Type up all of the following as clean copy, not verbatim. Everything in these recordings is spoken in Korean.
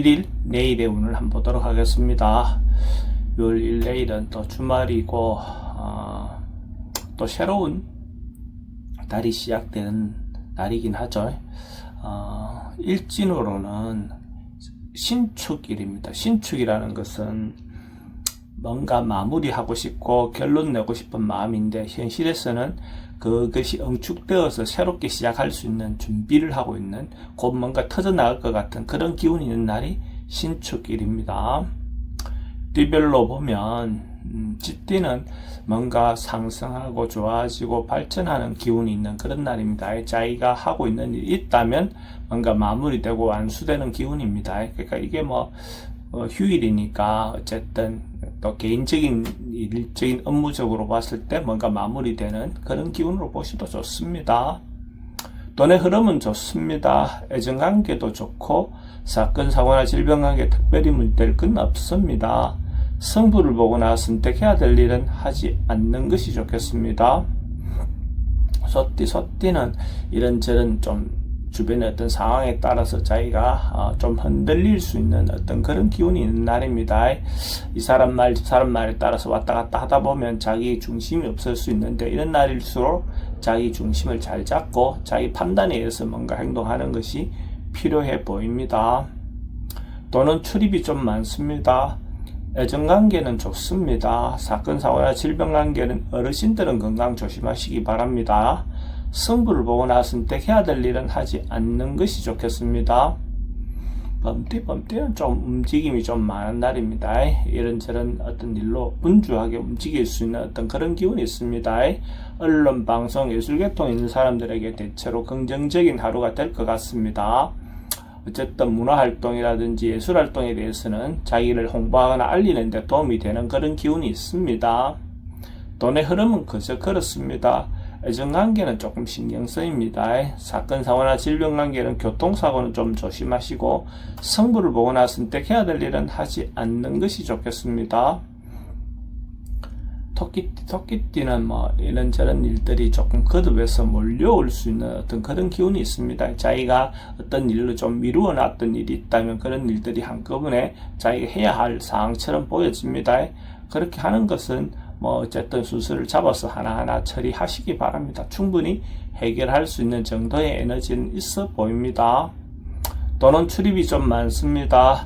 1일 내일의 운을 한번 보도록 하겠습니다. 6월 1일 내일은 또 주말이고 또 새로운 달이 시작되는 날이긴 하죠. 일진으로는 신축일입니다. 신축이라는 것은 뭔가 마무리하고 싶고 결론 내고 싶은 마음인데, 현실에서는 그것이 응축되어서 새롭게 시작할 수 있는 준비를 하고 있는, 곧 뭔가 터져나갈 것 같은 그런 기운이 있는 날이 신축일입니다. 띠별로 보면 쥐띠는 뭔가 상승하고 좋아지고 발전하는 기운이 있는 그런 날입니다. 자기가 하고 있는 일이 있다면 뭔가 마무리되고 완수되는 기운입니다. 그러니까 이게 휴일이니까 어쨌든 또 개인적인 일적인 업무적으로 봤을 때 뭔가 마무리되는 그런 기운으로 보셔도 좋습니다. 돈의 흐름은 좋습니다. 애정관계도 좋고 사건 사고나 질병관계 특별히 문제될 건 없습니다. 승부를 보거나 선택해야 될 일은 하지 않는 것이 좋겠습니다. 소띠는 이런저런 좀 주변의 어떤 상황에 따라서 자기가 좀 흔들릴 수 있는 어떤 그런 기운이 있는 날입니다. 이 사람 말 저 사람 말에 따라서 왔다 갔다 하다 보면 자기 중심이 없을 수 있는데, 이런 날일수록 자기 중심을 잘 잡고 자기 판단에 의해서 뭔가 행동하는 것이 필요해 보입니다. 돈은 출입이 좀 많습니다. 애정관계는 좋습니다. 사건 사고나 질병관계는 어르신들은 건강 조심하시기 바랍니다. 승부를 보거나 선택해야 될 일은 하지 않는 것이 좋겠습니다. 범띠는 좀 움직임이 좀 많은 날입니다. 이런저런 어떤 일로 분주하게 움직일 수 있는 어떤 그런 기운이 있습니다. 언론, 방송, 예술계통 있는 사람들에게 대체로 긍정적인 하루가 될 것 같습니다. 어쨌든 문화활동이라든지 예술활동에 대해서는 자기를 홍보하거나 알리는 데 도움이 되는 그런 기운이 있습니다. 돈의 흐름은 그저 그렇습니다. 애정관계는 조금 신경 쓰입니다. 사건 사고나 질병관계는 교통사고는 좀 조심하시고, 승부를 보거나 선택해야 될 일은 하지 않는 것이 좋겠습니다. 토끼띠는 이런저런 일들이 조금 거듭해서 몰려올 수 있는 어떤 그런 기운이 있습니다. 자기가 어떤 일로 좀 미루어 놨던 일이 있다면 그런 일들이 한꺼번에 자기가 해야 할 사항처럼 보여집니다. 그렇게 하는 것은 어쨌든 수술을 잡아서 하나하나 처리하시기 바랍니다. 충분히 해결할 수 있는 정도의 에너지는 있어 보입니다. 돈은 출입이 좀 많습니다.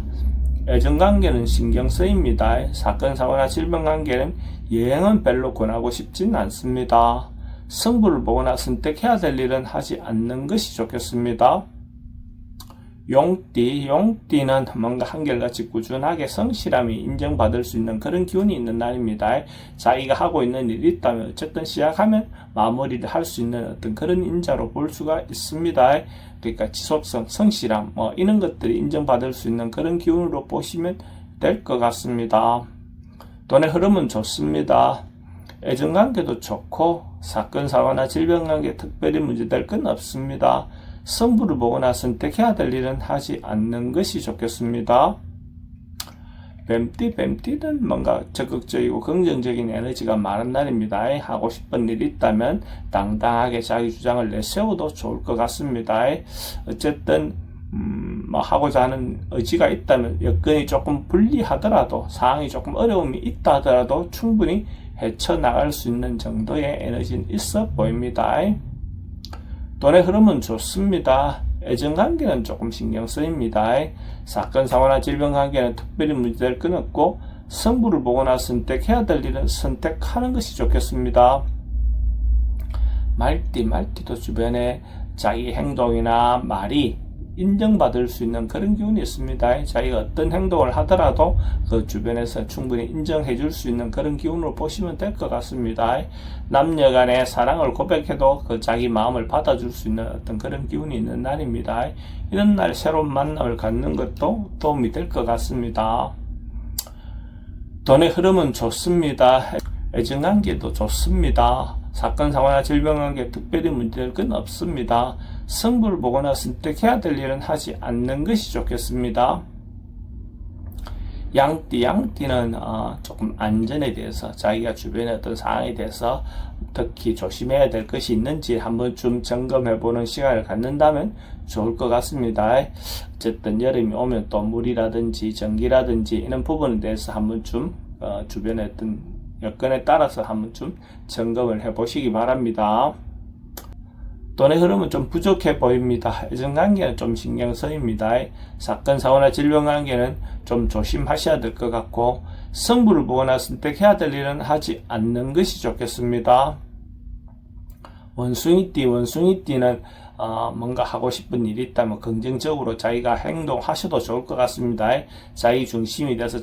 애정관계는 신경 쓰입니다. 사건 사고나 질병관계는 여행은 별로 권하고 싶진 않습니다. 승부를 보거나 선택해야 될 일은 하지 않는 것이 좋겠습니다. 용띠는 뭔가 한결같이 꾸준하게 성실함이 인정받을 수 있는 그런 기운이 있는 날입니다. 자기가 하고 있는 일이 있다면 어쨌든 시작하면 마무리를 할 수 있는 어떤 그런 인자로 볼 수가 있습니다. 그러니까 지속성, 성실함 이런 것들이 인정받을 수 있는 그런 기운으로 보시면 될 것 같습니다. 돈의 흐름은 좋습니다. 애정관계도 좋고 사건 사고나 질병관계 특별히 문제될 건 없습니다. 승부를 보거나 선택해야 될 일은 하지 않는 것이 좋겠습니다. 뱀띠는 뭔가 적극적이고 긍정적인 에너지가 많은 날입니다. 하고 싶은 일이 있다면 당당하게 자기 주장을 내세워도 좋을 것 같습니다. 어쨌든 하고자 하는 의지가 있다면, 여건이 조금 불리하더라도, 상황이 조금 어려움이 있다 하더라도 충분히 헤쳐나갈 수 있는 정도의 에너지는 있어 보입니다. 돈의 흐름은 좋습니다. 애정관계는 조금 신경 쓰입니다. 사건 사고나 질병관계는 특별히 문제될 건 없고, 승부를 보거나 선택해야 될 일은 선택하는 것이 좋겠습니다. 말띠도 주변에 자기 행동이나 말이 인정받을 수 있는 그런 기운이 있습니다. 자기가 어떤 행동을 하더라도 그 주변에서 충분히 인정해 줄 수 있는 그런 기운으로 보시면 될 것 같습니다. 남녀 간의 사랑을 고백해도 그 자기 마음을 받아줄 수 있는 어떤 그런 기운이 있는 날입니다. 이런 날 새로운 만남을 갖는 것도 도움이 될 것 같습니다. 돈의 흐름은 좋습니다. 애정관계도 좋습니다. 사건 사고나 질병관계 특별히 문제될 건 없습니다. 승부를 보거나 선택해야 될 일은 하지 않는 것이 좋겠습니다. 양띠는 조금 안전에 대해서 자기가 주변의 어떤 상황에 대해서 특히 조심해야 될 것이 있는지 한번쯤 점검해보는 시간을 갖는다면 좋을 것 같습니다. 어쨌든 여름이 오면 또 물이라든지 전기라든지 이런 부분에 대해서 한번쯤 주변의 어떤 여건에 따라서 한번쯤 점검을 해보시기 바랍니다. 돈의 흐름은 좀 부족해 보입니다. 애정관계는 좀 신경 쓰입니다. 사건, 사고나 질병 관계는 좀 조심하셔야 될 것 같고, 승부를 보거나 선택해야 될 일은 하지 않는 것이 좋겠습니다. 원숭이띠는 뭔가 하고 싶은 일이 있다면 긍정적으로 자기가 행동하셔도 좋을 것 같습니다. 자기 중심이 돼서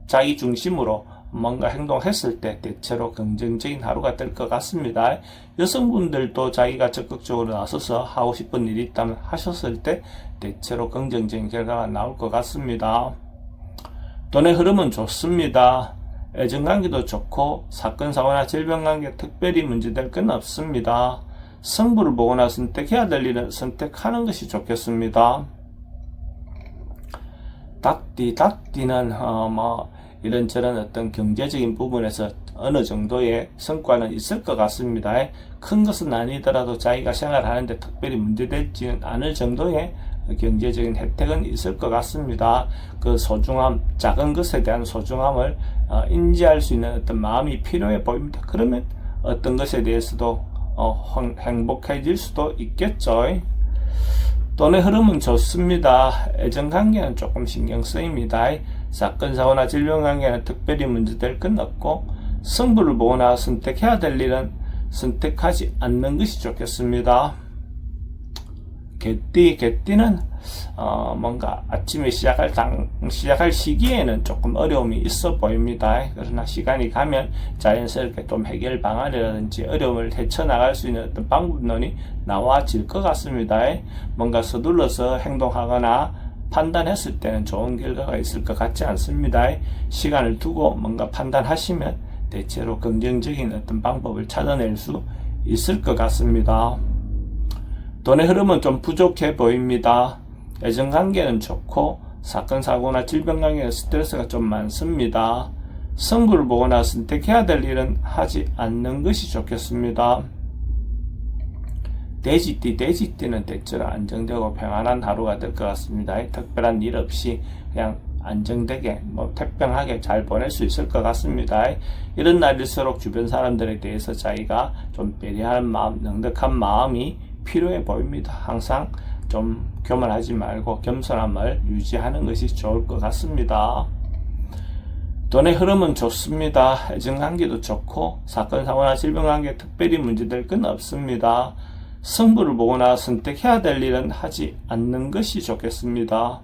자기 중심으로 뭔가 행동했을 때 대체로 긍정적인 하루가 될 것 같습니다. 여성분들도 자기가 적극적으로 나서서 하고 싶은 일이 있다면 하셨을 때 대체로 긍정적인 결과가 나올 것 같습니다. 돈의 흐름은 좋습니다. 애정관계도 좋고 사건, 사고나 질병관계 특별히 문제될 건 없습니다. 승부를 보거나 선택해야 될 일은 선택하는 것이 좋겠습니다. 닭띠는 이런저런 어떤 경제적인 부분에서 어느 정도의 성과는 있을 것 같습니다. 큰 것은 아니더라도 자기가 생활하는데 특별히 문제되지는 않을 정도의 경제적인 혜택은 있을 것 같습니다. 그 소중함, 작은 것에 대한 소중함을 인지할 수 있는 어떤 마음이 필요해 보입니다. 그러면 어떤 것에 대해서도 행복해질 수도 있겠죠. 돈의 흐름은 좋습니다. 애정관계는 조금 신경 쓰입니다. 사건, 사고나 질병관계는 특별히 문제될 건 없고, 승부를 보거나 선택해야 될 일은 선택하지 않는 것이 좋겠습니다. 개띠는 뭔가 아침에 시작할 시기에는 조금 어려움이 있어 보입니다. 그러나 시간이 가면 자연스럽게 좀 해결 방안이라든지 어려움을 헤쳐나갈 수 있는 어떤 방법론이 나와질 것 같습니다. 뭔가 서둘러서 행동하거나 판단했을 때는 좋은 결과가 있을 것 같지 않습니다. 시간을 두고 뭔가 판단하시면 대체로 긍정적인 어떤 방법을 찾아낼 수 있을 것 같습니다. 돈의 흐름은 좀 부족해 보입니다. 애정관계는 좋고 사건, 사고나 질병관계는 스트레스가 좀 많습니다. 승부를 보거나 선택해야 될 일은 하지 않는 것이 좋겠습니다. 돼지띠는 대체로 안정되고 평안한 하루가 될 것 같습니다. 특별한 일 없이 그냥 안정되게 태평하게 잘 보낼 수 있을 것 같습니다. 이런 날일수록 주변 사람들에 대해서 자기가 좀 배려하는 마음, 넉넉한 마음이 필요해 보입니다. 항상 좀 교만하지 말고 겸손함을 유지하는 것이 좋을 것 같습니다. 돈의 흐름은 좋습니다. 애정관계도 좋고 사건, 사고나 질병관계 특별히 문제될 건 없습니다. 승부를 보거나 선택해야 될 일은 하지 않는 것이 좋겠습니다.